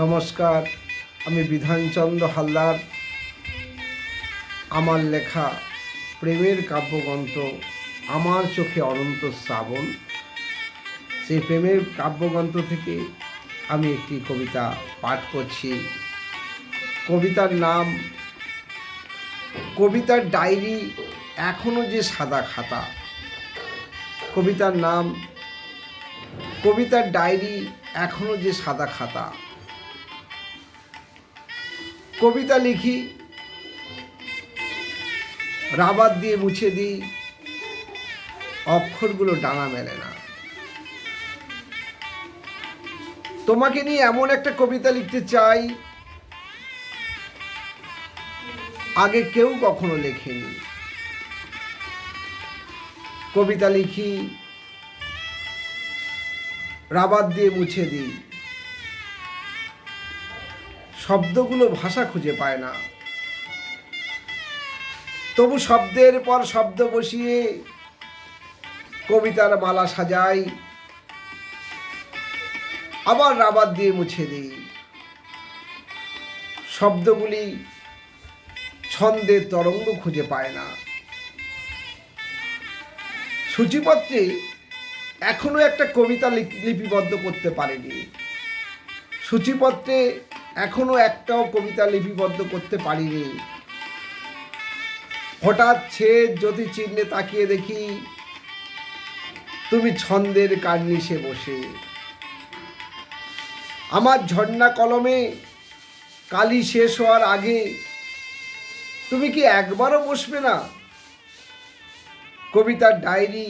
নমস্কার, আমি বিধানচন্দ্র হালদার। আমার লেখা প্রেমের কাব্যগ্রন্থ আমার চোখে অনন্ত শ্রাবণ, সেই প্রেমের কাব্যগ্রন্থ থেকে আমি একটি কবিতা পাঠ করছি। কবিতার নাম কবিতার ডায়েরি এখনো যে সাদা খাতা। কবিতার নাম কবিতার ডায়েরি এখনো যে সাদা খাতা। কবিতা লিখি, রাবার দিয়ে মুছে দিই, অক্ষরগুলো ডানা মেলে না। তোমাকে নিয়ে এমন একটা কবিতা লিখতে চাই, আগে কেউ কখনো লেখেনি। কবিতা লিখি, রাবার দিয়ে মুছে দিই, শব্দগুলো ভাষা খুঁজে পায় না। তবু শব্দের পর শব্দ বসিয়ে কবিতার মালা সাজাই, আবার রাবার দিয়ে মুছে দিই। শব্দগুলি ছন্দের তরঙ্গ খুঁজে পায় না। সূচিপত্রে এখনো একটা কবিতা লিপিবদ্ধ করতে পারিনি। সূচিপত্রে এখনো একটাও কবিতা লিপিবদ্ধ করতে পারিনি। হঠাৎ ছেদ জ্যোতি চিহ্নে তাকিয়ে দেখি তুমি ছন্দের কার্নিশে বসে। আমার ঝর্ণা কলমে কালি শেষ হওয়ার আগে তুমি কি একবারও বসবে না? কবিতার ডায়েরি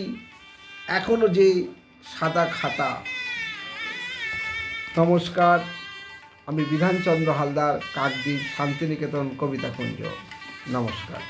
এখনো যে সাদা খাতা। নমস্কার, আমি বিধানচন্দ্র হালদার, কাকদ্বীপ শান্তিনিকেতন কবিতা কুঞ্জ। নমস্কার।